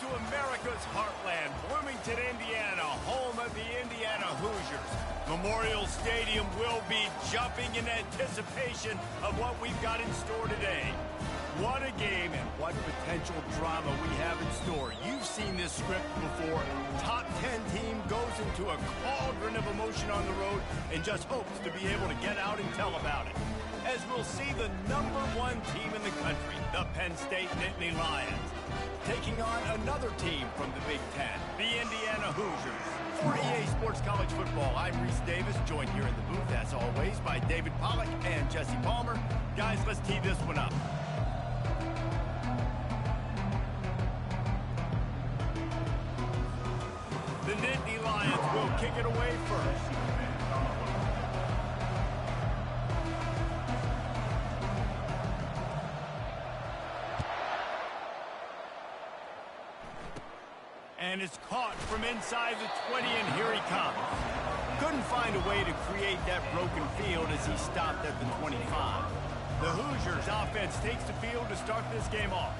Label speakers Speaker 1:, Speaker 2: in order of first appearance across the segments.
Speaker 1: America's heartland, Bloomington, Indiana, home of the Indiana Hoosiers. Memorial Stadium will be jumping in anticipation of what we've got in store today. What a game and what potential drama we have in store. You've seen this script before. Top 10 team goes into a cauldron of emotion on the road and just hopes to be able to get out and tell about it. As we'll see the #1 team in the country, the Penn State Nittany Lions, taking on another team from the Big Ten, the Indiana Hoosiers. For EA Sports College Football, I'm Reese Davis, joined here in the booth, as always, by David Pollack and Jesse Palmer. Guys, let's tee this one up. The Nittany Lions will kick it away first. And it's caught from inside the 20, and here he comes. Couldn't find a way to create that broken field as he stopped at the 25. The Hoosiers offense takes the field to start this game off.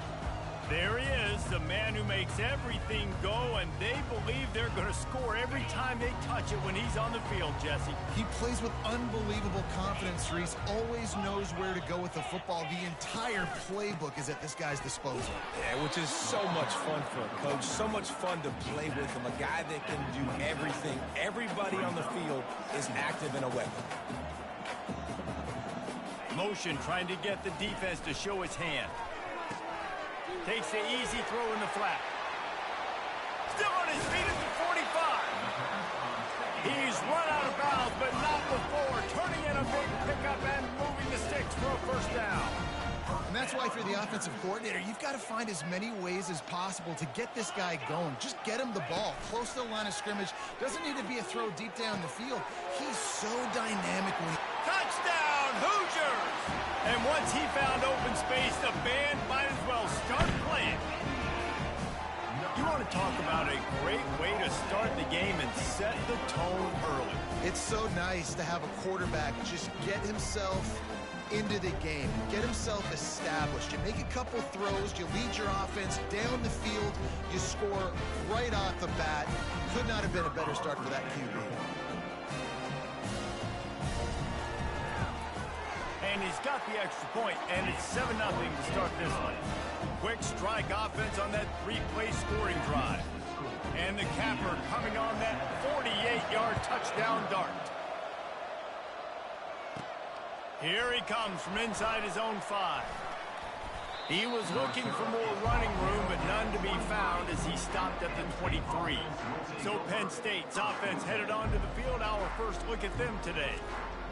Speaker 1: There he is, the man who makes everything go, and they believe they're going to score every time they touch it when he's on the field, Jesse.
Speaker 2: He plays with unbelievable confidence, Reese. Always knows where to go with the football. The entire playbook is at this guy's disposal.
Speaker 3: Yeah, which is so much fun for a coach, so much fun to play with him, a guy that can do everything. Everybody on the field is active in a weapon.
Speaker 1: Motion trying to get the defense to show his hand. Takes the easy throw in the flat. Still on his feet at the 45. He's run out of bounds, but not before. Turning in a big pickup and moving the sticks for a first down.
Speaker 2: And that's why, if you're the offensive coordinator, you've got to find as many ways as possible to get this guy going. Just get him the ball close to the line of scrimmage. Doesn't need to be a throw deep down the field. He's so dynamic.
Speaker 1: Touchdown, Hoosiers! And once he found open space, the band might as well start playing. You want to talk about a great way to start the game and set the tone early.
Speaker 2: It's so nice to have a quarterback just get himself into the game, get himself established. You make a couple throws, you lead your offense down the field, you score right off the bat. Could not have been a better start for that QB.
Speaker 1: And he's got the extra point, and it's 7-0 to start this one. Quick strike offense on that 3-play scoring drive. And the capper coming on that 48-yard touchdown dart. Here he comes from inside his own 5. He was looking for more running room, but none to be found as he stopped at the 23. So Penn State's offense headed onto the field. Our first look at them today.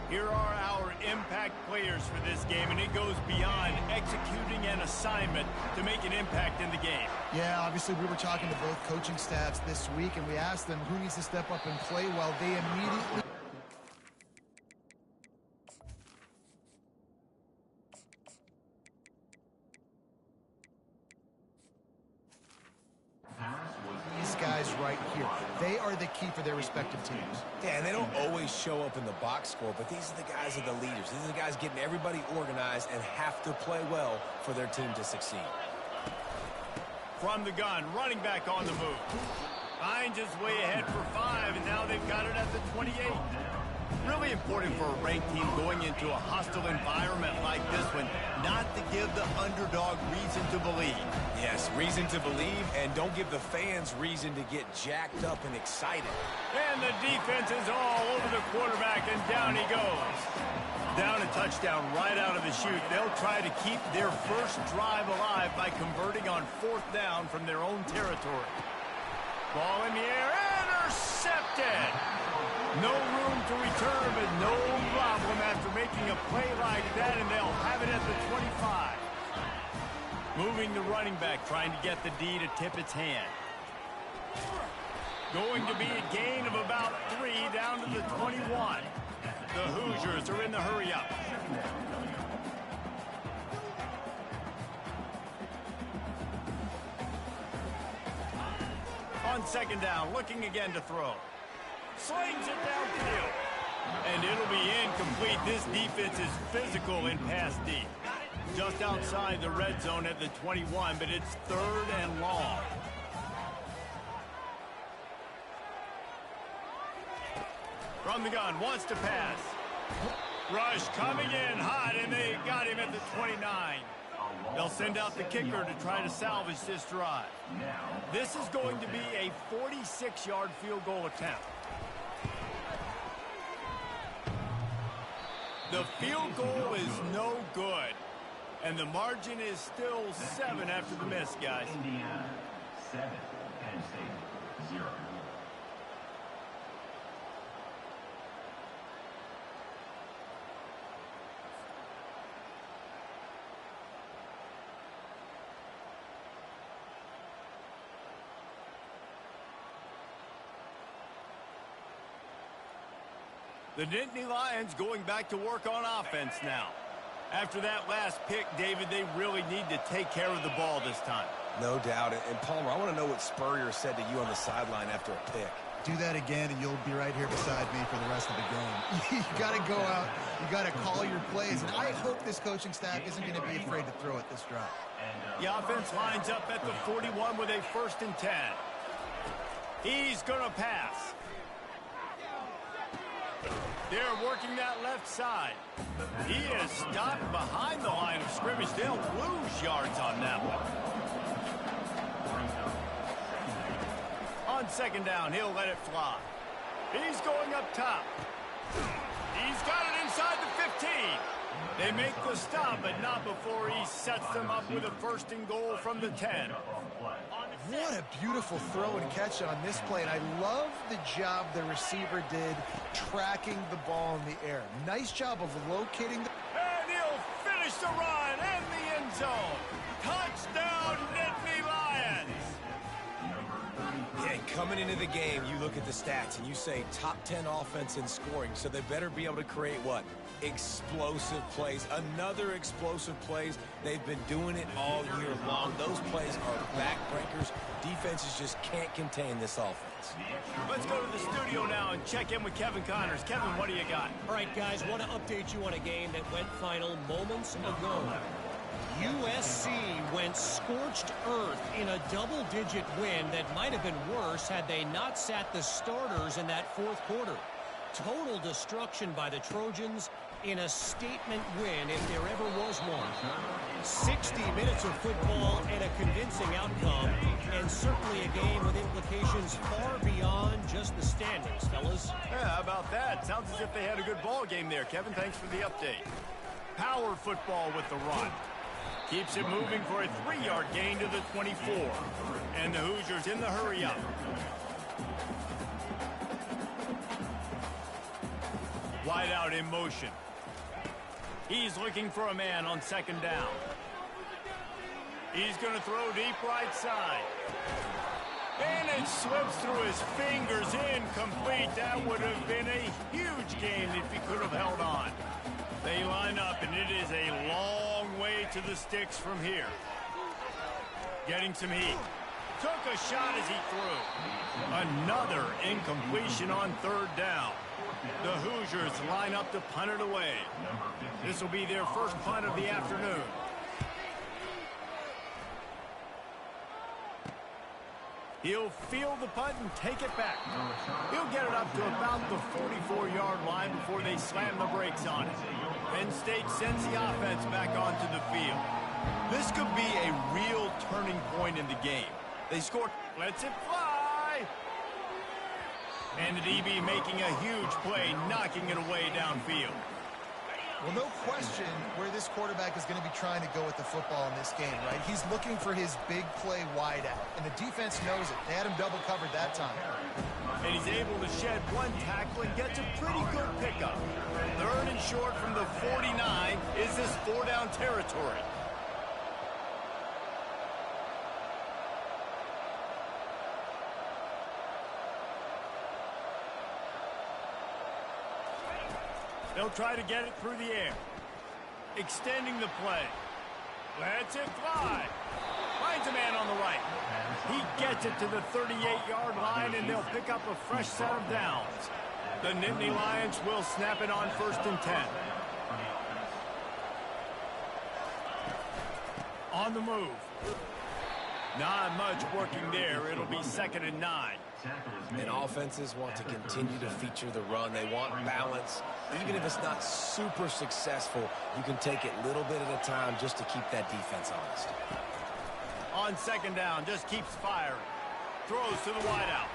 Speaker 1: Here are our impact players for this game, and it goes beyond executing an assignment to make an impact in the game.
Speaker 2: Yeah, obviously we were talking to both coaching staffs this week, and we asked them who needs to step up and play well. They immediately... These guys right here, they are the key for their respective teams.
Speaker 3: Yeah, and they don't always show up in the box score, but these are the guys that are the leaders. These are the guys getting everybody organized and have to play well for their team to succeed.
Speaker 1: From the gun, running back on the move. Finds his way ahead for 5, and now they've got it at the 28. Really important for a ranked team going into a hostile environment like this one, not to give the underdog reason to believe.
Speaker 3: Yes, reason to believe, and don't give the fans reason to get jacked up and excited.
Speaker 1: And the defense is all over the quarterback, and down he goes. Down a touchdown right out of the chute. They'll try to keep their first drive alive by converting on 4th down from their own territory. Ball in the air, intercepted! No room to return, but no problem after making a play like that, and they'll have it at the 25. Moving the running back, trying to get the D to tip its hand. Going to be a gain of about 3 down to the 21. The Hoosiers are in the hurry-up. On 2nd down, looking again to throw. Slings it downfield. And it'll be incomplete. This defense is physical in pass D. Just outside the red zone at the 21, but it's 3rd and long. From the gun, wants to pass. Rush coming in hot, and they got him at the 29. They'll send out the kicker to try to salvage this drive. This is going to be a 46-yard field goal attempt. The field goal is no good, and the margin is still 7 after the miss, guys.
Speaker 4: Indiana 7, Penn State 0.
Speaker 1: The Nittany Lions going back to work on offense now. After that last pick, David, they really need to take care of the ball this time.
Speaker 3: No doubt. And Palmer, I want to know what Spurrier said to you on the sideline after a pick.
Speaker 2: Do that again, and you'll be right here beside me for the rest of the game. You got to go out. You got to call your plays. And I hope this coaching staff isn't going to be afraid to throw it this drive.
Speaker 1: The offense lines up at the 41 with a 1st and 10. He's going to pass. They're working that left side. He is stopped behind the line of scrimmage. They'll lose yards on that one. On 2nd down, he'll let it fly. He's going up top. He's got it inside the 15. They make the stop, but not before he sets them up with a 1st and goal from the 10.
Speaker 2: What a beautiful throw and catch on this play, and I love the job the receiver did tracking the ball in the air. Nice job of locating the...
Speaker 1: And he'll finish the run in the end zone. Touchdown, Nittany Lions!
Speaker 3: Yeah, coming into the game, you look at the stats and you say top 10 offense in scoring, so they better be able to create what? Explosive plays. Another explosive plays. They've been doing it all year long. Those plays are backbreakers. Defenses just can't contain this offense.
Speaker 1: Let's go to the studio now and check in with Kevin Connors. Kevin, what do you got?
Speaker 5: All right, guys, want to update you on a game that went final moments ago. USC went scorched earth in a double-digit win that might have been worse had they not sat the starters in that 4th quarter. Total destruction by the Trojans in a statement win, if there ever was one. 60 minutes of football and a convincing outcome, and certainly a game with implications far beyond just the standings, fellas.
Speaker 1: Yeah, how about that? Sounds as if they had a good ball game there. Kevin, thanks for the update. Power football with the run. Keeps it moving for a 3-yard gain to the 24. And the Hoosiers in the hurry-up. Wide out in motion. He's looking for a man on 2nd down. He's going to throw deep right side. And it slips through his fingers, incomplete. That would have been a huge gain if he could have held on. They line up, and it is a long way to the sticks from here. Getting some heat. Took a shot as he threw. Another incompletion on 3rd down. The Hoosiers line up to punt it away. This will be their first punt of the afternoon. He'll field the punt and take it back. He'll get it up to about the 44-yard line before they slam the brakes on it. Penn State sends the offense back onto the field. This could be a real turning point in the game. They score, lets it fly. And the DB making a huge play, knocking it away downfield.
Speaker 2: Well, no question where this quarterback is going to be trying to go with the football in this game, right? He's looking for his big play wide out, and the defense knows it. They had him double covered that time.
Speaker 1: And he's able to shed one tackle and gets a pretty good pickup. 3rd and short from the 49 is this 4-down territory. They'll try to get it through the air. Extending the play. Lets it fly. Finds a man on the right. He gets it to the 38-yard line, and they'll pick up a fresh set of downs. The Nittany Lions will snap it on 1st and 10. On the move. Not much working there. It'll be 2nd and 9.
Speaker 3: And offenses want to continue to feature the run. They want balance. Even if it's not super successful, you can take it little bit at a time just to keep that defense honest.
Speaker 1: On 2nd down, just keeps firing. Throws to the wideout.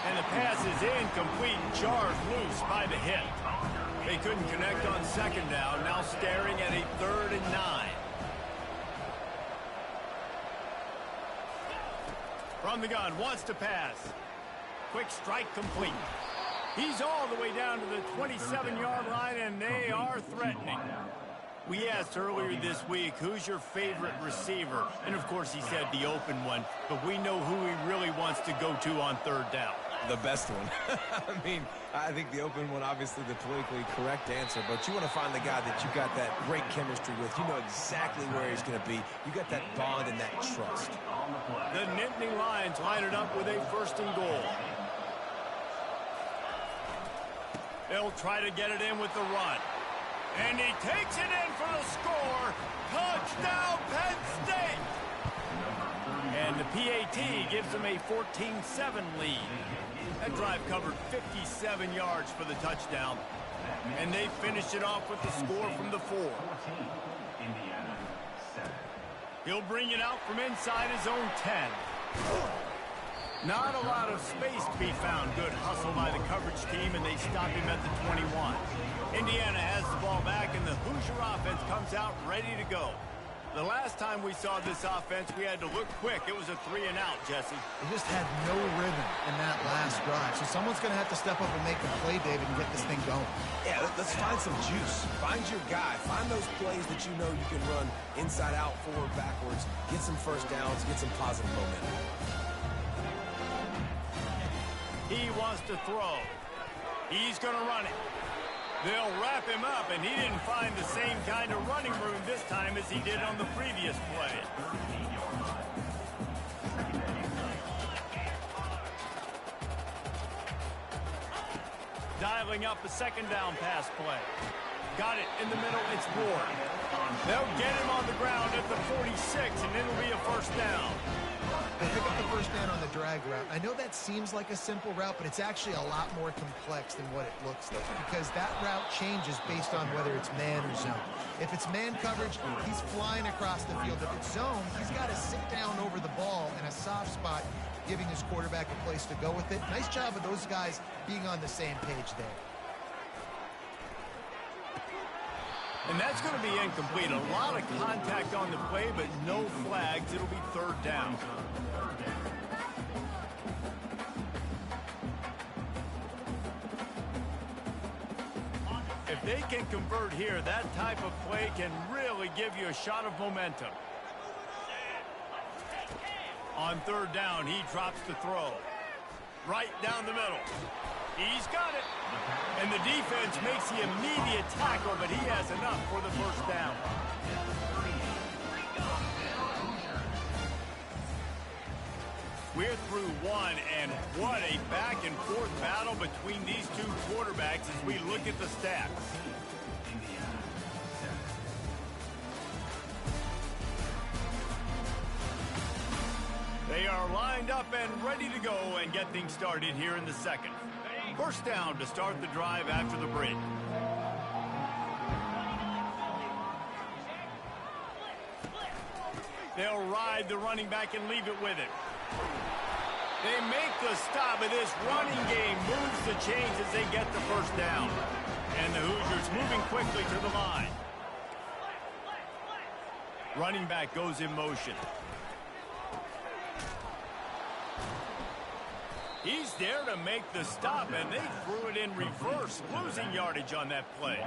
Speaker 1: And the pass is incomplete, jarred loose by the hit. They couldn't connect on 2nd down, now staring at a 3rd and 9. From the gun, wants to pass. Quick strike complete. He's all the way down to the 27-yard line, and they are threatening. We asked earlier this week, who's your favorite receiver? And, of course, he said the open one, but we know who he really wants to go to on 3rd down.
Speaker 3: The best one. I mean, I think the open one, obviously the politically correct answer, but you want to find the guy that you got that great chemistry with. You know exactly where he's going to be. You got that bond and that trust.
Speaker 1: The Nittany Lions line it up with a 1st and goal. They'll try to get it in with the run. And he takes it in for the score. Touchdown, Penn State! And the PAT gives them a 14-7 lead. That drive covered 57 yards for the touchdown. And they finished it off with the score from the 4. He'll bring it out from inside his own 10. Not a lot of space to be found. Good hustle by the coverage team, and they stop him at the 21. Indiana has the ball back, and the Hoosier offense comes out ready to go. The last time we saw this offense, we had to look quick. It was a 3-and-out, Jesse.
Speaker 2: They just had no rhythm in that last drive. So someone's going to have to step up and make the play, David, and get this thing going.
Speaker 3: Yeah, let's find some juice. Find your guy. Find those plays that you know you can run inside out, forward, backwards. Get some 1st downs. Get some positive momentum.
Speaker 1: He wants to throw. He's going to run it. They'll wrap him up, and he didn't find the same kind of running room this time as he did on the previous play. Dialing up a 2nd down pass play. Got it in the middle. It's Ward. They'll get him on the ground at the 46, and it'll be a 1st down.
Speaker 2: They pick up the 1st down on the drag route. I know that seems like a simple route, but it's actually a lot more complex than what it looks like because that route changes based on whether it's man or zone. If it's man coverage, he's flying across the field. If it's zone, he's got to sit down over the ball in a soft spot, giving his quarterback a place to go with it. Nice job of those guys being on the same page there.
Speaker 1: And that's going to be incomplete. A lot of contact on the play, but no flags. It'll be 3rd down. If they can convert here, that type of play can really give you a shot of momentum. On 3rd down, he drops the throw. Right down the middle. He's got it. And the defense makes the immediate tackle, but he has enough for the 1st down. We're through one, and what a back-and-forth battle between these two quarterbacks as we look at the stats. They are lined up and ready to go and get things started here in the 2nd. 1st down to start the drive after the break. They'll ride the running back and leave it with him. They make the stop, and this running game moves the chains as they get the 1st down. And the Hoosiers moving quickly to the line. Running back goes in motion. He's there to make the stop, and they threw it in reverse, losing yardage on that play.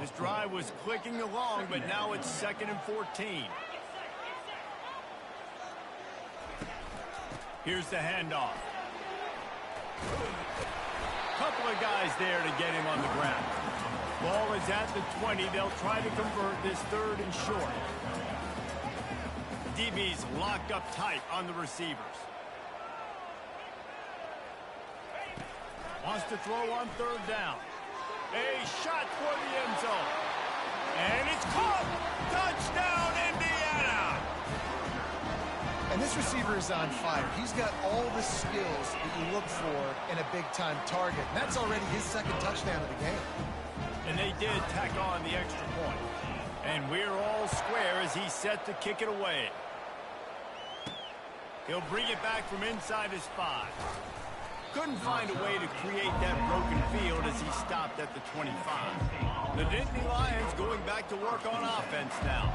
Speaker 1: This drive was clicking along, but now it's 2nd and 14. Here's the handoff. Couple of guys there to get him on the ground. Ball is at the 20. They'll try to convert this 3rd and short. DB's locked up tight on the receivers. Wants to throw on 3rd down. A shot for the end zone. And it's caught. Touchdown, Indiana.
Speaker 2: And And this receiver is on fire. He's got all the skills that you look for in a big-time target. And that's already his second touchdown of the game.
Speaker 1: And they did tack on the extra point. And we're all square as he's set to kick it away. He'll bring it back from inside his 5. Couldn't find a way to create that broken field as he stopped at the 25. The Nittany Lions going back to work on offense now.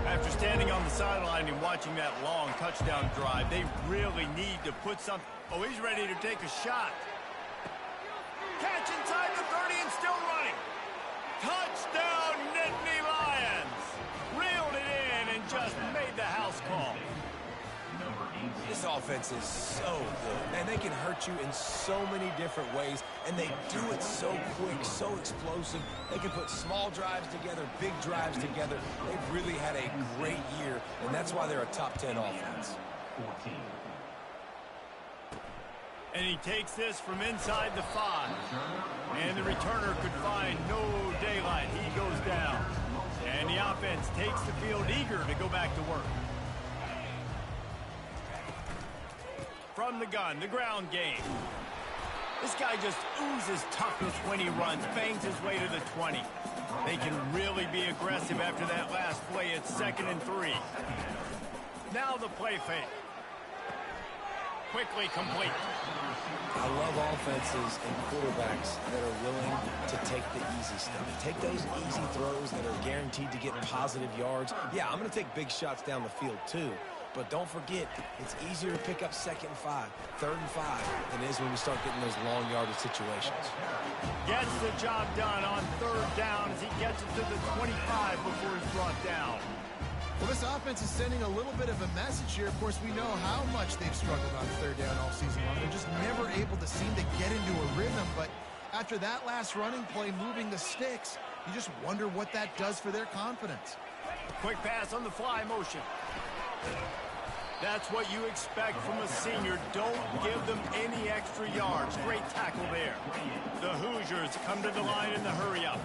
Speaker 1: After standing on the sideline and watching that long touchdown drive, they really need to put something. Oh, he's ready to take a shot. Catch inside the 30 and still running. Touchdown, Nittany Lions. Reeled it in and just made the house call.
Speaker 3: This offense is so good, and they can hurt you in so many different ways, and they do it so quick, so explosive. They can put small drives together, big drives together. They've really had a great year, and that's why they're a top 10 offense.
Speaker 4: 14.
Speaker 1: And he takes this from inside the 5. And the returner could find no daylight. He goes down. And the offense takes the field eager to go back to work. From the gun, the ground game. This guy just oozes toughness when he runs, bangs his way to the 20. They can really be aggressive after that last play. It's 2nd and 3. Now the play fake. Quickly complete.
Speaker 3: I love offenses and quarterbacks that are willing to take the easy stuff. Take those easy throws that are guaranteed to get positive yards. Yeah, I'm going to take big shots down the field too. But don't forget, it's easier to pick up 2nd and 5, 3rd and 5 than it is when we start getting those long yardage situations.
Speaker 1: Gets the job done on 3rd down as he gets it to the 25 before he's brought down.
Speaker 2: Well, this offense is sending a little bit of a message here. Of course, we know how much they've struggled on 3rd down all season long. They're just never able to seem to get into a rhythm. But after that last running play, moving the sticks, you just wonder what that does for their confidence.
Speaker 1: Quick pass on the fly motion. That's what you expect from a senior. Don't give them any extra yards. Great tackle there. The Hoosiers come to the line in the hurry-up.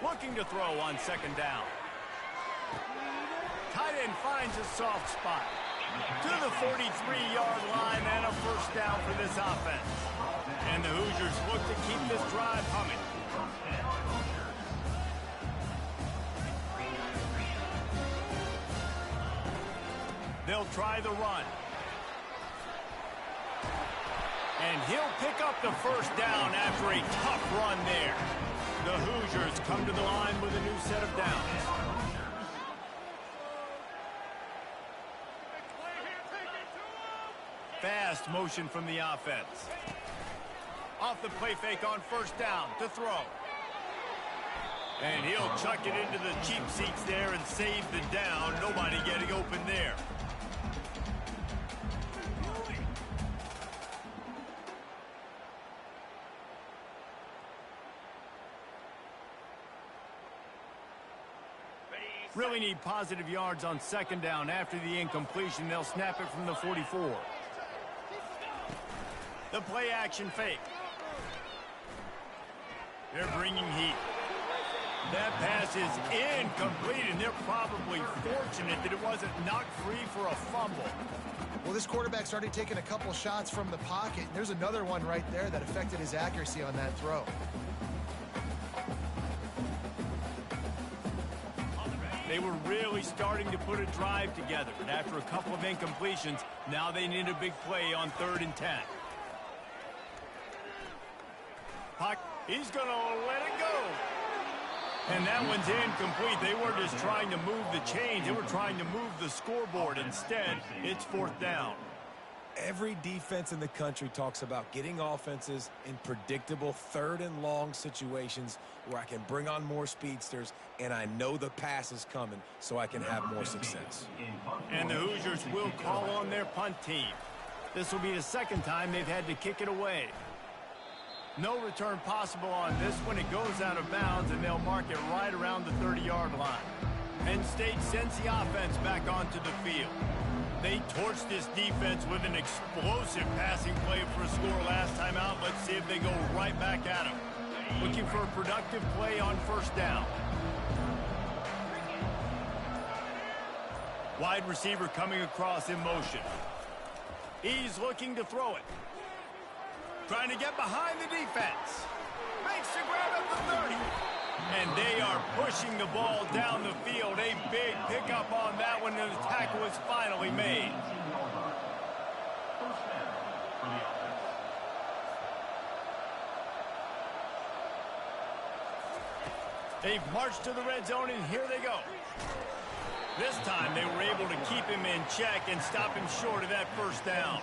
Speaker 1: Looking to throw on 2nd down. Tight end finds a soft spot. To the 43-yard line and a 1st down for this offense. And the Hoosiers look to keep this drive humming. They'll try the run. And he'll pick up the 1st down after a tough run there. The Hoosiers come to the line with a new set of downs. Fast motion from the offense. Off the play fake on 1st down to throw. And he'll chuck it into the cheap seats there and save the down. Nobody getting open there. Really need positive yards on 2nd down. After the incompletion, they'll snap it from the 44. The play action fake. They're bringing heat. That pass is incomplete, and they're probably fortunate that it wasn't knocked free for a fumble.
Speaker 2: Well, this quarterback's already taken a couple shots from the pocket. There's another one right there that affected his accuracy on that throw.
Speaker 1: They were really starting to put a drive together, but after a couple of incompletions, now they need a big play on 3rd and 10. He's going to let it go. And that one's incomplete. They weren't just trying to move the chains. They were trying to move the scoreboard. Instead, it's 4th down.
Speaker 3: Every defense in the country talks about getting offenses in predictable 3rd and long situations where I can bring on more speedsters and I know the pass is coming so I can have more success.
Speaker 1: And the Hoosiers will call on their punt team. This will be the 2nd time they've had to kick it away. No return possible on this one. It goes out of bounds, and they'll mark it right around the 30-yard line. Penn State sends the offense back onto the field. They torched this defense with an explosive passing play for a score last time out. Let's see if they go right back at him. Looking for a productive play on first down. Wide receiver coming across in motion. He's looking to throw it. Trying to get behind the defense. Makes the grab at the 30. And they are pushing the ball down the field. A big pickup on that one, and the tackle was finally made. They've marched to the red zone, and here they go. This time they were able to keep him in check and stop him short of that first down.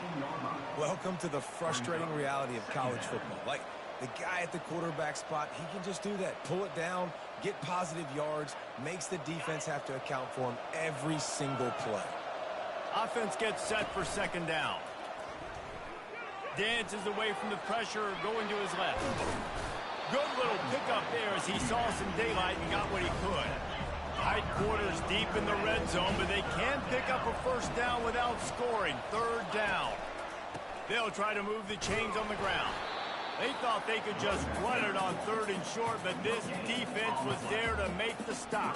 Speaker 3: Welcome to the frustrating reality of college football. Like, the guy at the quarterback spot, he can just do that. Pull it down, get positive yards, makes the defense have to account for him every single play.
Speaker 1: Offense gets set for second down. Dances away from the pressure, going to his left. Good little pickup there as he saw some daylight and got what he could. Tight quarters deep in the red zone, but they can pick up a first down without scoring. Third down. They'll try to move the chains on the ground. They thought they could just run it on third and short, but this defense was there to make the stop.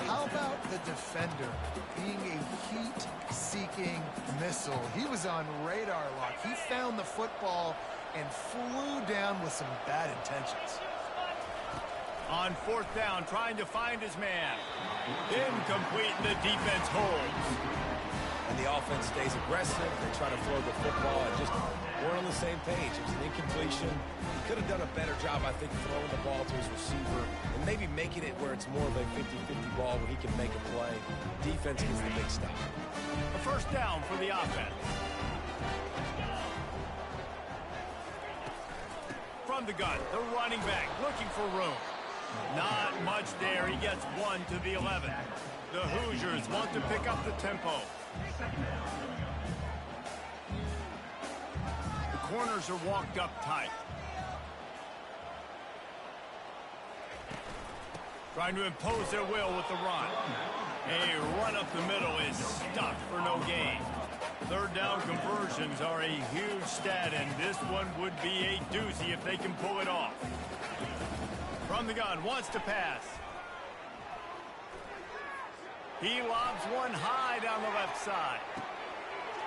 Speaker 2: How about the defender being a heat-seeking missile? He was on radar lock. He found the football and flew down with some bad intentions.
Speaker 1: On fourth down, trying to find his man. Incomplete, the defense holds.
Speaker 3: And the offense stays aggressive. They try to throw the football and just weren't on the same page. It was an incompletion. He could have done a better job, I think, throwing the ball to his receiver and maybe making it where it's more of a 50-50 ball where he can make a play. Defense gets the big stop.
Speaker 1: A first down for the offense. From the gun, the running back looking for room. Not much there. He gets one to the 11. The Hoosiers want to pick up the tempo. The corners are walked up tight. Trying to impose their will with the run. A run up the middle is stuffed for no gain. Third down conversions are a huge stat, and this one would be a doozy if they can pull it off. From the gun, wants to pass. He lobs one high down the left side.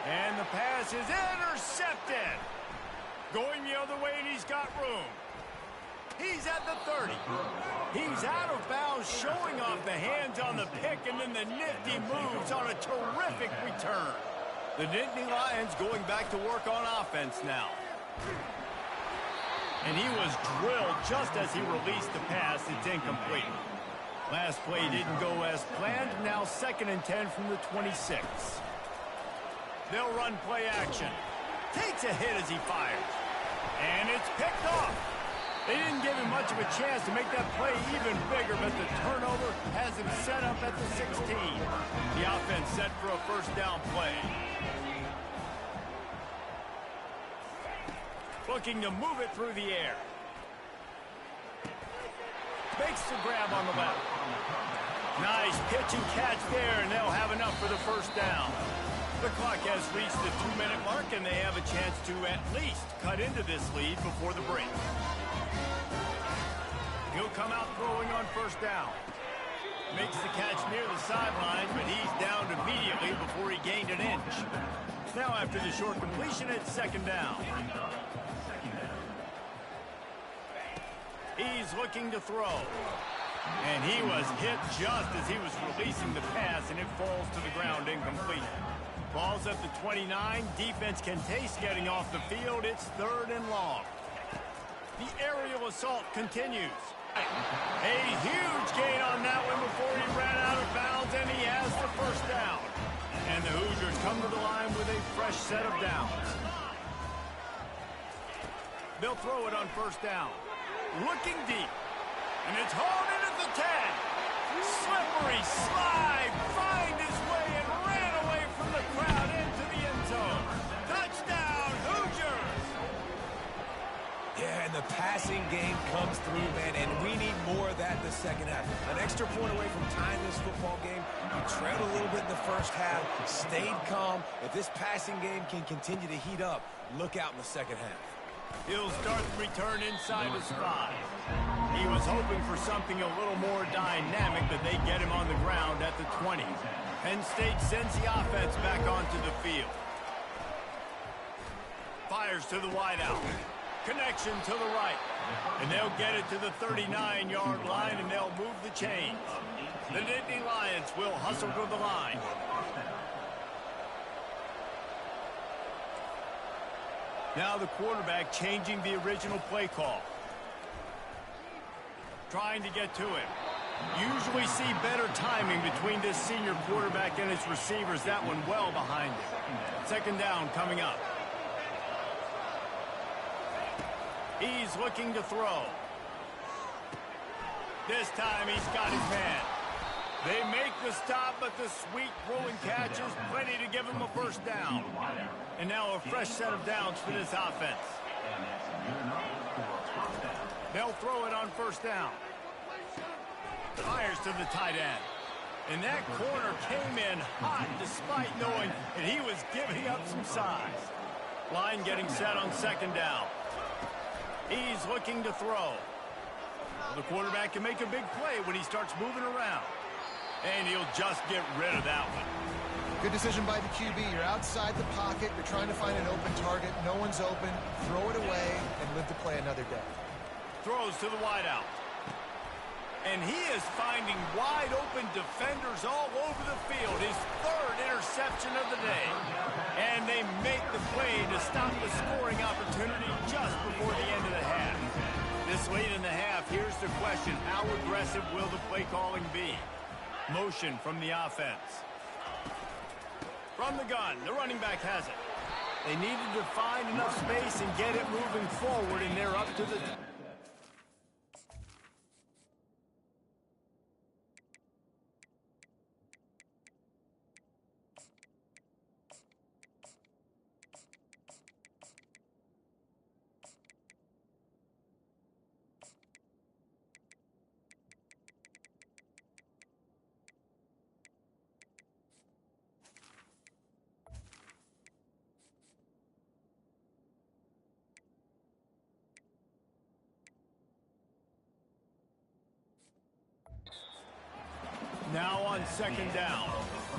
Speaker 1: And the pass is intercepted. Going the other way, and he's got room. He's at the 30. He's out of bounds, showing off the hands on the pick, and then the nifty moves on a terrific return. The Nittany Lions going back to work on offense now. And he was drilled just as he released the pass. It's incomplete. Last play didn't go as planned. Now 2nd and 10 from the 26. They'll run play action. Takes a hit as he fires. And it's picked off. They didn't give him much of a chance to make that play even bigger, but the turnover has him set up at the 16. The offense set for a first down play. Looking to move it through the air. Makes the grab on the left. Nice pitch and catch there, and they'll have enough for the first down. The clock has reached the 2-minute mark, and they have a chance to at least cut into this lead before the break. He'll come out throwing on first down. Makes the catch near the sideline, but he's downed immediately before he gained an inch. Now after the short completion, it's 2nd down. He's looking to throw. And he was hit just as he was releasing the pass, and it falls to the ground incomplete. Ball's at the 29. Defense can taste getting off the field. It's 3rd and long. The aerial assault continues. A huge gain on that one before he ran out of bounds, and he has the first down. And the Hoosiers come to the line with a fresh set of downs. They'll throw it on first down. Looking deep. And it's hauled in at the 10. Slippery slide. Find his way and ran away from the crowd into the end zone. Touchdown, Hoosiers!
Speaker 3: Yeah, and the passing game comes through, man, and we need more of that in the second half. An extra point away from tying this football game. We trailed a little bit in the first half, stayed calm. If this passing game can continue to heat up, look out in the second half.
Speaker 1: He'll start the return inside his 5. He was hoping for something a little more dynamic, but they get him on the ground at the 20. Penn State sends the offense back onto the field. Fires to the wideout. Connection to the right. And they'll get it to the 39-yard line, and they'll move the chains. The Nittany Lions will hustle to the line. Now the quarterback changing the original play call. Trying to get to him. Usually see better timing between this senior quarterback and his receivers. That one well behind him. Second down coming up. He's looking to throw. This time he's got his man. They make the stop, but the sweet throwing catch is plenty to give him a first down. And now a fresh set of downs for this offense. They'll throw it on first down. Fires to the tight end. And that corner came in hot despite knowing that he was giving up some size. Line getting set on second down. He's looking to throw. The quarterback can make a big play when he starts moving around. And he'll just get rid of that one.
Speaker 2: Good decision by the QB. You're outside the pocket. You're trying to find an open target. No one's open. Throw it away and live to play another day.
Speaker 1: Throws to the wideout. And he is finding wide open defenders all over the field. His third interception of the day. And they make the play to stop the scoring opportunity just before the end of the half. This late in the half, here's the question. How aggressive will the play calling be? Motion from the offense. From the gun, the running back has it. They needed to find enough space and get it moving forward, and they're up to the... Now on second down.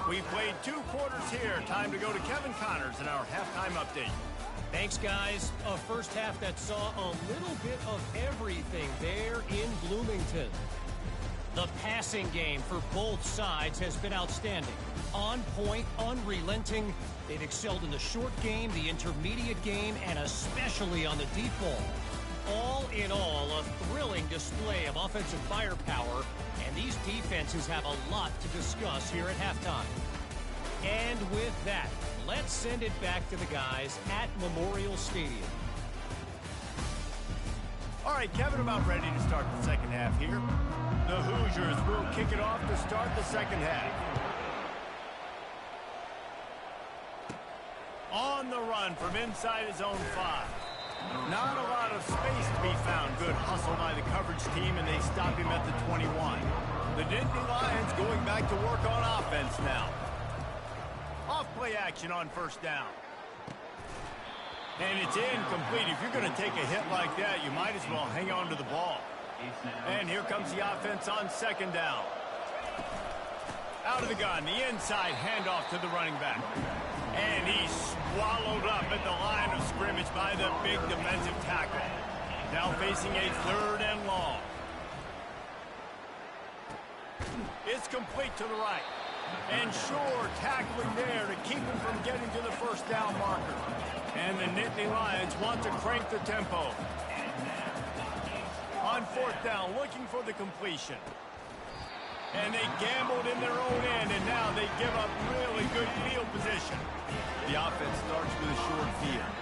Speaker 1: We played 2 quarters here. Time to go to Kevin Connors in our halftime update.
Speaker 5: Thanks, guys. A first half that saw a little bit of everything there in Bloomington. The passing game for both sides has been outstanding. On point, unrelenting. They've excelled in the short game, the intermediate game, and especially on the deep ball. All in all, a thrilling display of offensive firepower, and these defenses have a lot to discuss here at halftime. And with that, let's send it back to the guys at Memorial Stadium.
Speaker 1: All right, Kevin, about ready to start the second half here. The Hoosiers will kick it off to start the second half. On the run from inside his own 5. Not a lot of space to be found. Good hustle by the coverage team, and they stop him at the 21. The Nittany Lions going back to work on offense now. Off play action on first down. And it's incomplete. If you're going to take a hit like that, you might as well hang on to the ball. And here comes the offense on second down. Out of the gun, the inside handoff to the running back. And he's swallowed up at the line of scrimmage by the big defensive tackle. Now facing a third and long. It's complete to the right. And sure, tackling there to keep him from getting to the first down marker. And the Nittany Lions want to crank the tempo. On fourth down, looking for the completion. And they gambled in their own end, and now they give up really good field position. The offense starts with a short field.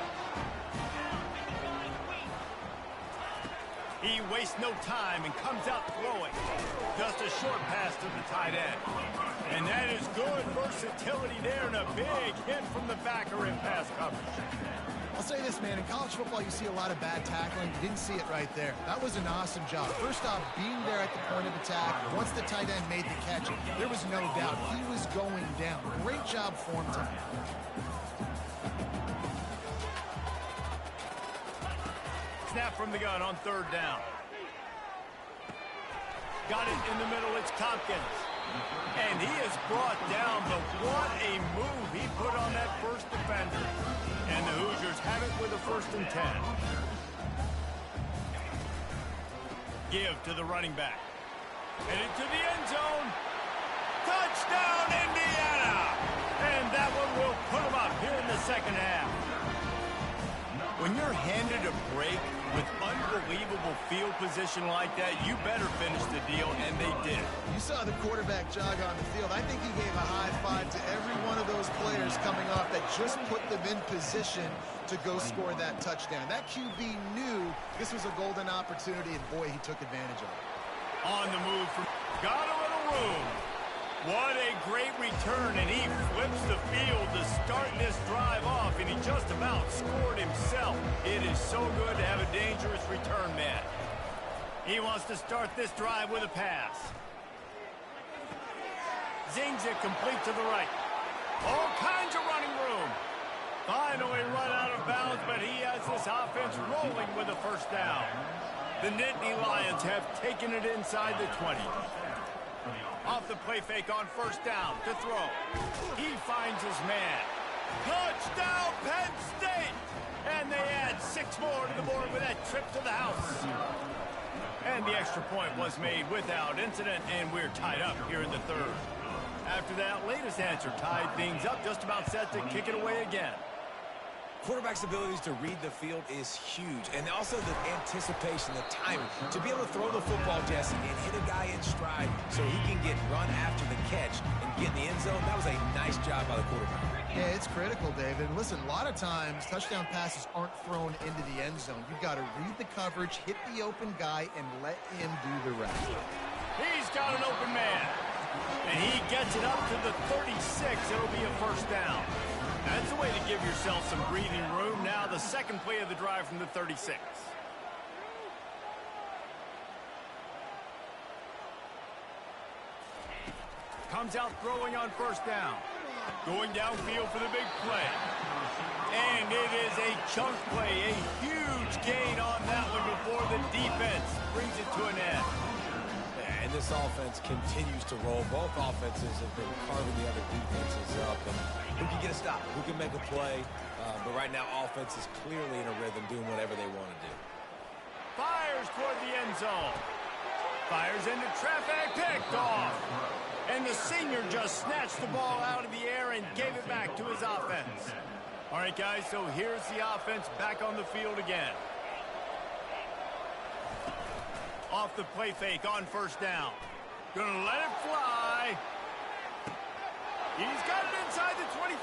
Speaker 1: He wastes no time and comes out throwing. Just a short pass to the tight end. And that is good versatility there, and a big hit from the backer in pass coverage.
Speaker 2: I'll say this, man. In college football, you see a lot of bad tackling. You didn't see it right there. That was an awesome job. First off, being there at the point of attack. Once the tight end made the catch, there was no doubt he was going down. Great job form time.
Speaker 1: Snap from the gun on third down. Got it in the middle. It's Tompkins. And he is brought down, but what a move he put on that first defender. And the Hoosiers have it with a 1st and 10. Give to the running back. Headed to the end zone. Touchdown, Indiana! And that one will put them up here in the second half. When you're handed a break with unbelievable field position like that, you better finish the deal, and they did.
Speaker 2: You saw the quarterback jog on the field. I think he gave a high five to every one of those players coming off that just put them in position to go score that touchdown. That QB knew this was a golden opportunity, and boy, he took advantage of it.
Speaker 1: On the move from got a little room. What a great return, and he flips the field to start this drive off, and he just about scored himself. It is so good to have a dangerous return man. He wants to start this drive with a pass. Zings it complete to the right. All kinds of running room. Finally run out of bounds, but he has this offense rolling with a 1st down. The Nittany Lions have taken it inside the 20. Off the play fake on 1st down to throw. He finds his man. Touchdown, Penn State! And they add 6 more to the board with that trip to the house. And the extra point was made without incident, and we're tied up here in the 3rd. After that latest answer tied things up, just about set to kick it away again.
Speaker 3: Quarterback's abilities to read the field is huge, and also the anticipation, the timing. To be able to throw the football, Jesse, and hit a guy in stride so he can get run after the catch and get in the end zone, that was a nice job by the quarterback.
Speaker 2: Yeah, it's critical, David. Listen, a lot of times touchdown passes aren't thrown into the end zone. You've got to read the coverage, hit the open guy, and let him do the rest. He's
Speaker 1: got an open man, and he gets it up to the 36. It'll be a 1st down. That's a way to give yourself some breathing room. Now the second play of the drive from the 36. Comes out throwing on 1st down. Going downfield for the big play. And it is a chunk play, a huge gain on that one before the defense brings it to an end.
Speaker 3: And this offense continues to roll. Both offenses have been carving the other defenses up. And who can get a stop? Who can make a play? But right now, offense is clearly in a rhythm, doing whatever they want to do.
Speaker 1: Fires toward the end zone. Fires into traffic, picked off. And the senior just snatched the ball out of the air and gave it back to his offense. All right, guys, so here's the offense back on the field again. Off the play fake on 1st down. Gonna let it fly. He's got it inside the 25.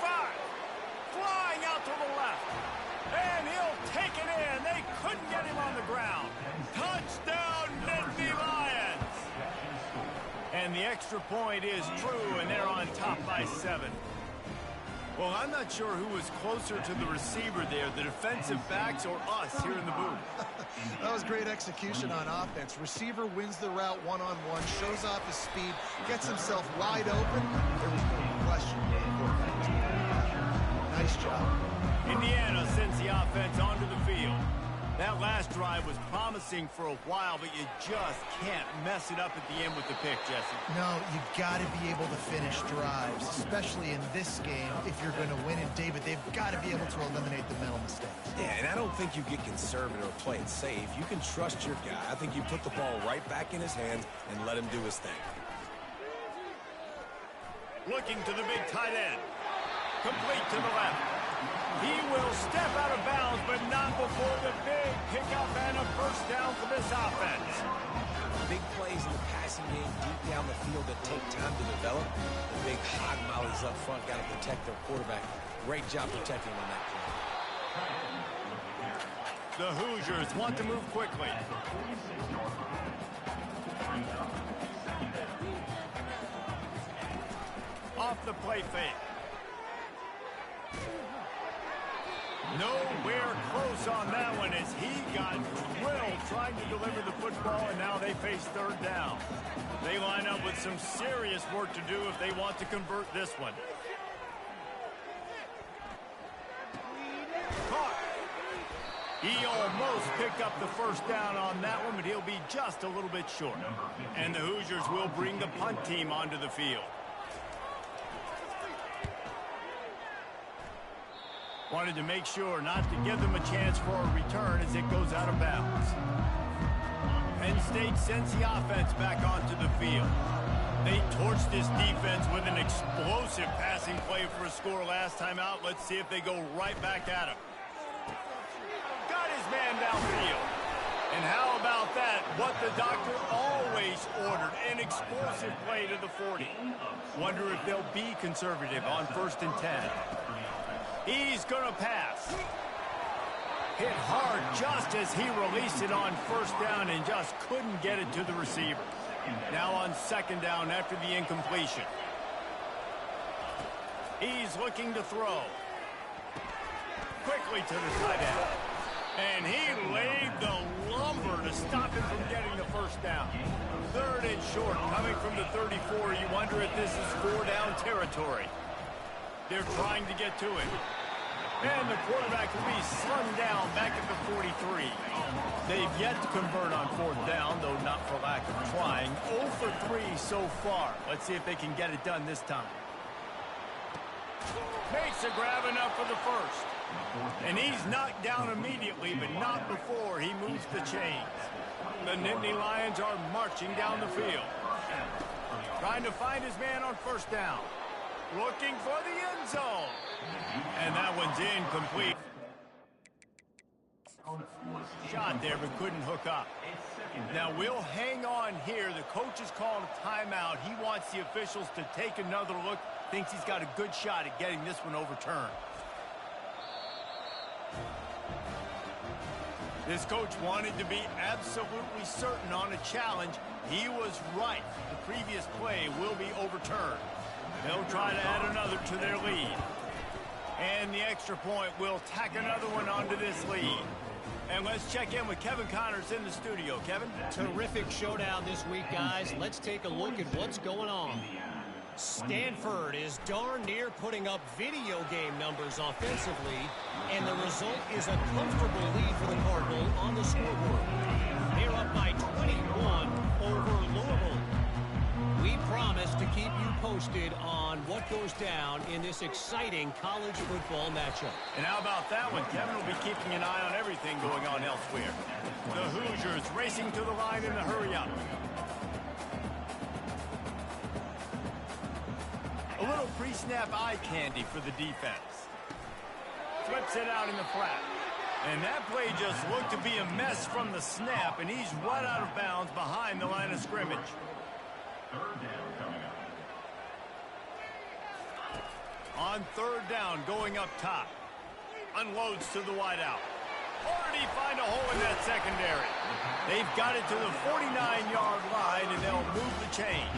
Speaker 1: Flying out to the left. And he'll take it in. They couldn't get him on the ground. Touchdown, Nittany Lions. And the extra point is true, and they're on top by 7. Well, I'm not sure who was closer to the receiver there, the defensive backs or us here in the booth.
Speaker 2: That was great execution on offense. Receiver wins the route one-on-one, shows off his speed, gets himself wide open. There was no question. Nice job.
Speaker 1: Indiana sends the offense onto the field. That last drive was promising for a while, but you just can't mess it up at the end with the pick, Jesse.
Speaker 2: No, you've got to be able to finish drives, especially in this game if you're going to win. And, David, they've got to be able to eliminate the mental mistakes.
Speaker 3: Yeah, and I don't think you get conservative or play it safe. You can trust your guy. I think you put the ball right back in his hands and let him do his thing.
Speaker 1: Looking to the big tight end. Complete to the left. He will step out of bounds, but not before the big pickup and a 1st down for this offense.
Speaker 3: Big plays in the passing game deep down the field that take time to develop. The big hog mollies up front got to protect their quarterback. Great job protecting him on that play.
Speaker 1: The Hoosiers want to move quickly. Off the play fake. Nowhere close on that one as he got drilled trying to deliver the football, and now they face third down. They line up with some serious work to do if they want to convert this one. Caught. He almost picked up the first down on that one, but he'll be just a little bit short. And the Hoosiers will bring the punt team onto the field. Wanted to make sure not to give them a chance for a return as it goes out of bounds. Penn State sends the offense back onto the field. They torched this defense with an explosive passing play for a score last time out. Let's see if they go right back at him. Got his man downfield. And how about that? What the doctor always ordered, an explosive play to the 40. Wonder if they'll be conservative on 1st and 10. He's going to pass. Hit hard just as he released it on 1st down and just couldn't get it to the receiver. Now on 2nd down after the incompletion. He's looking to throw. Quickly to the tight end. And he laid the lumber to stop him from getting the 1st down. 3rd and short coming from the 34. You wonder if this is 4-down territory. They're trying to get to him. And the quarterback will be slung down back at the 43. They've yet to convert on 4th down, though not for lack of trying. 0 for 3 so far. Let's see if they can get it done this time. Makes a grab enough for the 1st. And he's knocked down immediately, but not before he moves the chains. The Nittany Lions are marching down the field. Trying to find his man on 1st down. Looking for the end zone. And that one's incomplete. Shot there, but couldn't hook up. Now we'll hang on here. The coach is calling a timeout. He wants the officials to take another look. Thinks he's got a good shot at getting this one overturned. This coach wanted to be absolutely certain on a challenge. He was right. The previous play will be overturned. They'll try to add another to their lead. And the extra point will tack another one onto this lead. And let's check in with Kevin Connors in the studio. Kevin?
Speaker 5: Terrific showdown this week, guys. Let's take a look at what's going on. Stanford is darn near putting up video game numbers offensively, and the result is a comfortable lead for the Cardinal on the scoreboard. They're up by 21 over Louisville. We promise to keep you posted on what goes down in this exciting college football matchup.
Speaker 1: And how about that one? Kevin will be keeping an eye on everything going on elsewhere. The Hoosiers racing to the line in the hurry-up. A little pre-snap eye candy for the defense. Flips it out in the flat. And that play just looked to be a mess from the snap, and he's right out of bounds behind the line of scrimmage.
Speaker 4: 3rd down coming up.
Speaker 1: On 3rd down, going up top. Unloads to the wideout. Already find a hole in that secondary. They've got it to the 49-yard line, and they'll move the chains.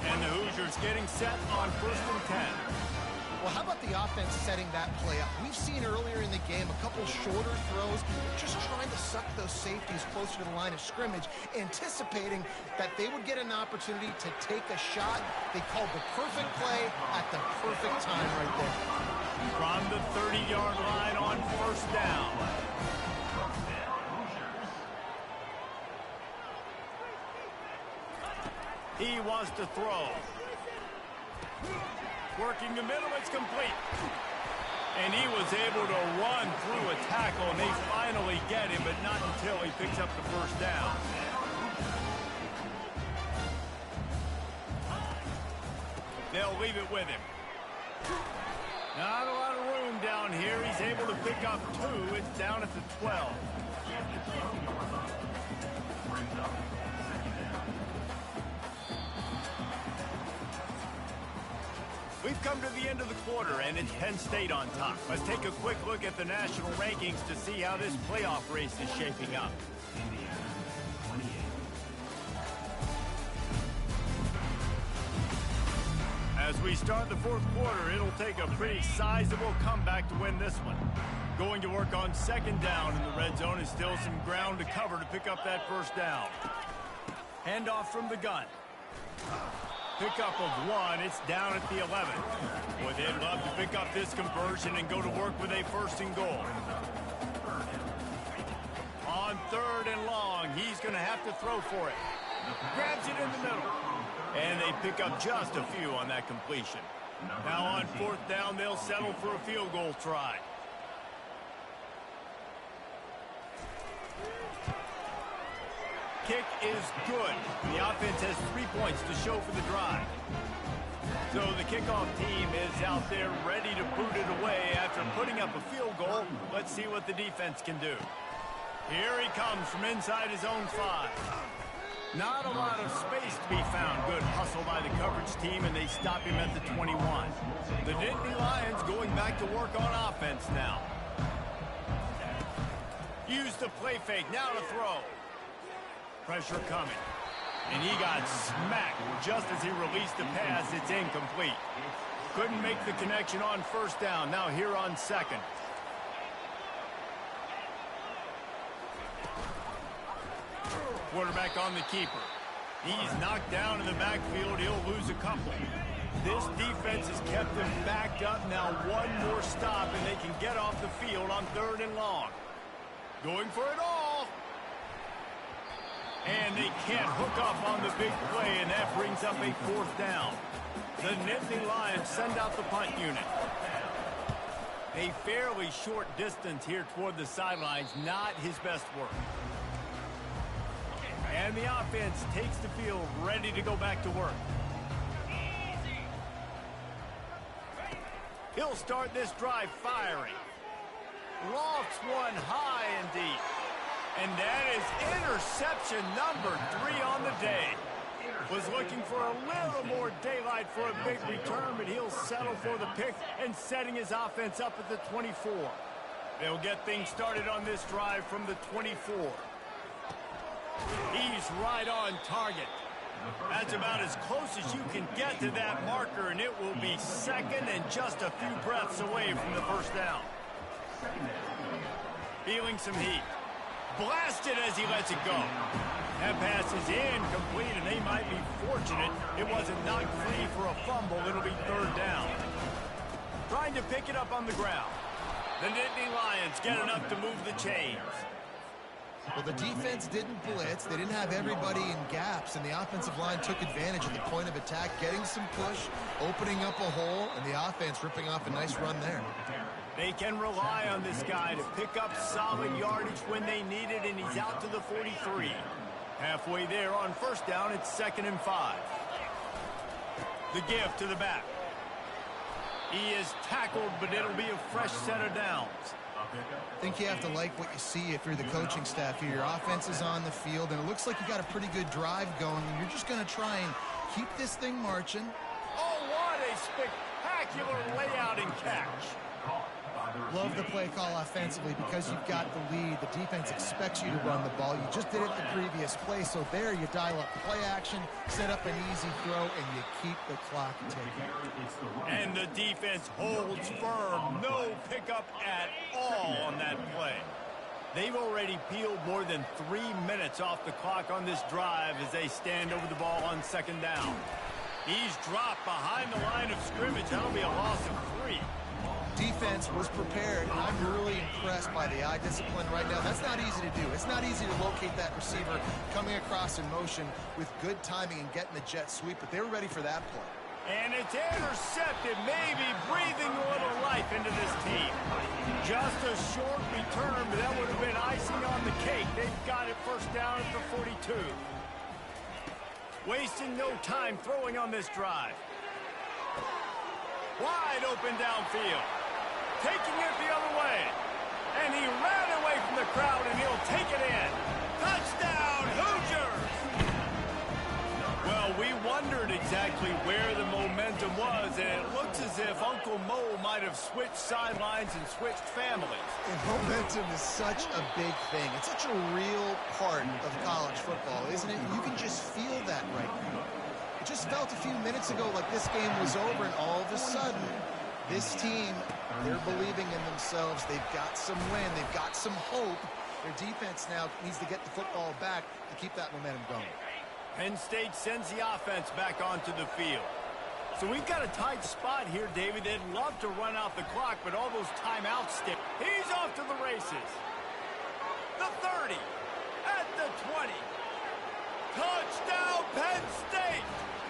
Speaker 1: And the Hoosiers getting set on 1st and 10.
Speaker 2: Well, how about the offense setting that play up? We've seen earlier in the game a couple shorter throws, just trying to suck those safeties closer to the line of scrimmage, anticipating that they would get an opportunity to take a shot. They called the perfect play at the perfect time right there.
Speaker 1: From the 30-yard line on 1st down. He wants to throw. Working the middle, it's complete. And he was able to run through a tackle, and they finally get him, but not until he picks up the 1st down. They'll leave it with him. Not a lot of room down here. He's able to pick up 2. It's down at the 12. We've come to the end of the quarter, and it's Penn State on top. Let's take a quick look at the national rankings to see how this playoff race is shaping up. As we start the fourth quarter, it'll take a pretty sizable comeback to win this one. Going to work on second down in the red zone is still some ground to cover to pick up that first down. Handoff from the gun. Pickup of one, it's down at the 11. Boy, they'd love to pick up this conversion and go to work with a first and goal. On third and long, he's going to have to throw for it. Grabs it in the middle. And they pick up just a few on that completion. Now on fourth down, they'll settle for a field goal try. Kick is good. The offense has 3 points to show for the drive. So the kickoff team is out there ready to boot it away after putting up a field goal. Let's see what the defense can do. Here he comes from inside his own 5. Not a lot of space to be found. Good hustle by the coverage team, and they stop him at the 21. The Nittany Lions going back to work on offense now. Use the play fake. Now to throw. Pressure coming. And he got smacked just as he released the pass. It's incomplete. Couldn't make the connection on first down. Now here on second. Quarterback on the keeper. He's knocked down in the backfield. He'll lose a couple. This defense has kept them backed up. Now one more stop, and they can get off the field on third and long. Going for it all. And they can't hook up on the big play, and that brings up a fourth down. The Nittany Lions send out the punt unit. A fairly short distance here toward the sidelines. Not his best work. And the offense takes the field, ready to go back to work. He'll start this drive firing. Lofts one high and deep. And that is interception number 3 on the day. Was looking for a little more daylight for a big return, but he'll settle for the pick and setting his offense up at the 24. They'll get things started on this drive from the 24. He's right on target. That's about as close as you can get to that marker, and it will be second and just a few breaths away from the first down. Feeling some heat. Blasted as he lets it go. That pass is incomplete, and they might be fortunate it wasn't knocked free for a fumble. It'll be third down. Trying to pick it up on the ground. The Nittany Lions get enough to move the chains.
Speaker 2: Well, the defense didn't blitz. They didn't have everybody in gaps, and the offensive line took advantage of the point of attack, getting some push, opening up a hole, and the offense ripping off a nice run there.
Speaker 1: They can rely on this guy to pick up solid yardage when they need it, and he's out to the 43. Halfway there on first down, it's 2nd and 5. The give to the back. He is tackled, but it'll be a fresh set of downs.
Speaker 2: I think you have to like what you see if you're the coaching staff here. Your offense is on the field, and it looks like you got a pretty good drive going, and you're just going to try and keep this thing marching.
Speaker 1: Oh, what a spectacular layout and catch.
Speaker 2: Love the play call offensively because you've got the lead. The defense expects you to run the ball. You just did it the previous play, so there you dial up play action, set up an easy throw, and you keep the clock ticking.
Speaker 1: And the defense holds firm. No pickup at all on that play. They've already peeled more than 3 minutes off the clock on this drive as they stand over the ball on second down. He's dropped behind the line of scrimmage. That'll be a loss of 3.
Speaker 2: Defense was prepared, and I'm really impressed by the eye discipline right now. That's not easy to do. It's not easy to locate that receiver coming across in motion with good timing and getting the jet sweep, but they were ready for that play.
Speaker 1: And it's intercepted, maybe breathing a little life into this team. Just a short return, but that would have been icing on the cake. They've got it first down at the 42. Wasting no time throwing on this drive. Wide open downfield. Taking it the other way. And he ran away from the crowd, and he'll take it in. Touchdown, Hoosiers! Well, we wondered exactly where the momentum was, and it looks as if Uncle Mo might have switched sidelines and switched families.
Speaker 2: And momentum is such a big thing. It's such a real part of college football, isn't it? You can just feel that right now. It just felt a few minutes ago like this game was over, and all of a sudden, this team, they're believing in themselves. They've got some wind. They've got some hope. Their defense now needs to get the football back to keep that momentum going.
Speaker 1: Penn State sends the offense back onto the field. So we've got a tight spot here, David. They'd love to run out the clock, but all those timeouts stick. He's off to the races. The 30, at the 20. Touchdown, Penn State!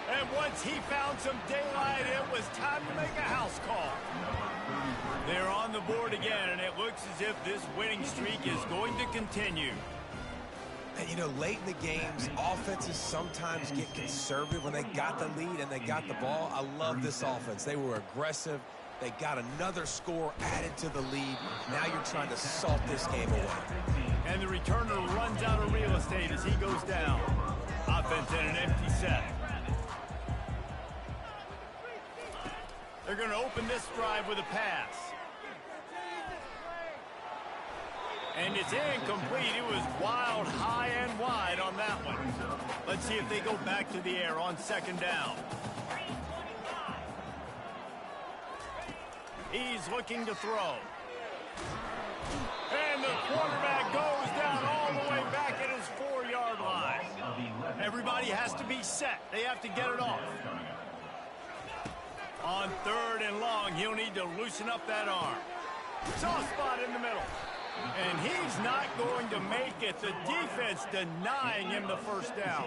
Speaker 1: And once he found some daylight, it was time to make a house call. They're on the board again, and it looks as if this winning streak is going to continue.
Speaker 3: And, you know, late in the games, offenses sometimes get conservative when they got the lead and they got the ball. I love this offense. They were aggressive. They got another score added to the lead. Now you're trying to salt this game away.
Speaker 1: And the returner runs out of real estate as he goes down. Offense in an empty set. They're going to open this drive with a pass. And it's incomplete. It was wild, high and wide on that one. Let's see if they go back to the air on second down. He's looking to throw. And the quarterback goes down all the way back at his 4-yard line. Everybody has to be set. They have to get it off. On third and long, he'll need to loosen up that arm. Soft spot in the middle. And he's not going to make it. The defense denying him the first down.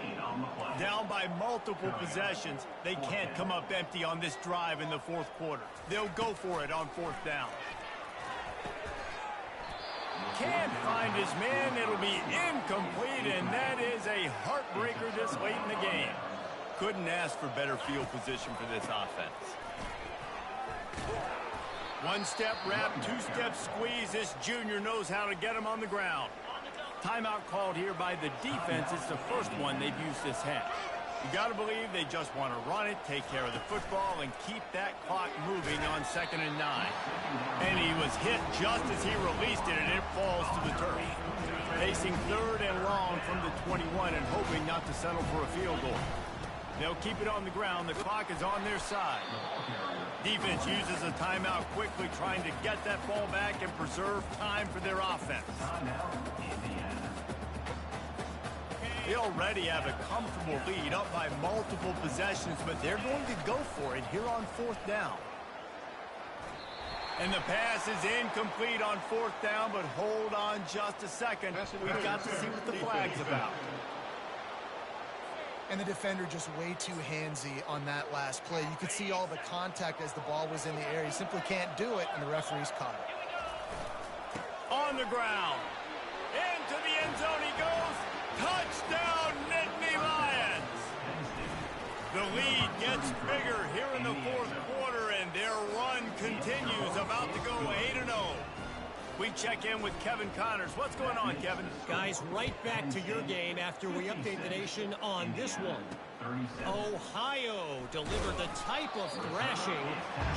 Speaker 1: Down by multiple possessions. They can't come up empty on this drive in the fourth quarter. They'll go for it on fourth down. Can't find his man. It'll be incomplete, and that is a heartbreaker this late in the game. Couldn't ask for better field position for this offense. One-step wrap, two-step squeeze. This junior knows how to get him on the ground. Timeout called here by the defense. It's the first one they've used this half. You got to believe they just want to run it, take care of the football, and keep that clock moving on 2nd and 9. And he was hit just as he released it, and it falls to the turf. Facing third and long from the 21 and hoping not to settle for a field goal. They'll keep it on the ground. The clock is on their side. Defense uses a timeout quickly, trying to get that ball back and preserve time for their offense. They already have a comfortable lead, up by multiple possessions, but they're going to go for it here on fourth down. And the pass is incomplete on fourth down, but hold on just a second. We've got to see what the flag's about.
Speaker 2: And the defender just way too handsy on that last play. You could see all the contact as the ball was in the air. He simply can't do it, and the referee's caught it.
Speaker 1: On the ground. Into the end zone he goes. Touchdown, Nittany Lions. The lead gets bigger here in the fourth quarter, and their run continues, about to go 8-0. We check in with Kevin Connors. What's going on, Kevin?
Speaker 5: Guys, right back to your game after we update the nation on this one. Ohio delivered the type of thrashing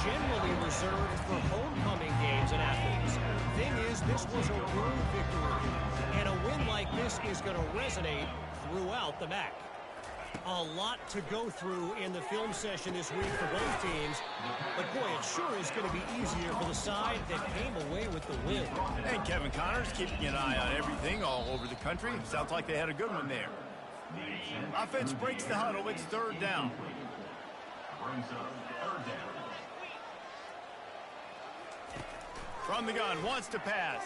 Speaker 5: generally reserved for homecoming games in Athens. Thing is, this was a road victory, and a win like this is going to resonate throughout the MAC. A lot to go through in the film session this week for both teams, but boy, it sure is going to be easier for the side that came away with the win.
Speaker 1: And Kevin Connors keeping an eye on everything all over the country. Sounds like they had a good one there. Offense breaks the huddle. It's third down. From the gun, wants to pass.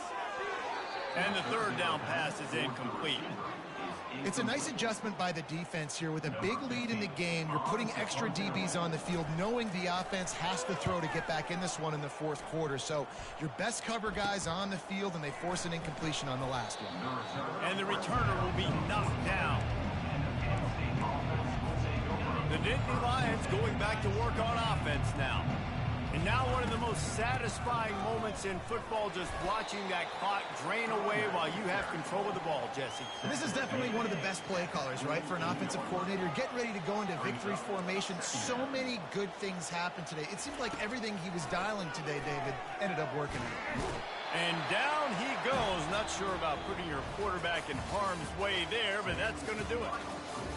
Speaker 1: And the third down pass is incomplete.
Speaker 2: It's a nice adjustment by the defense here. With a big lead in the game, you're putting extra DBs on the field, knowing the offense has to throw to get back in this one in the fourth quarter. So your best cover guys on the field, and they force an incompletion on the last one.
Speaker 1: And the returner will be knocked down. The Nittany Lions going back to work on offense now. And now one of the most satisfying moments in football, just watching that clock drain away while you have control of the ball, Jesse.
Speaker 2: And this is definitely one of the best play callers, right, for an offensive coordinator. Getting ready to go into victory formation. So many good things happened today. It seemed like everything he was dialing today, David, ended up working.
Speaker 1: And down he goes. Not sure about putting your quarterback in harm's way there, but that's going to do it.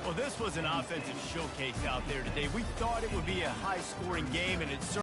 Speaker 1: Well, this was an offensive showcase out there today. We thought it would be a high-scoring game, and it certainly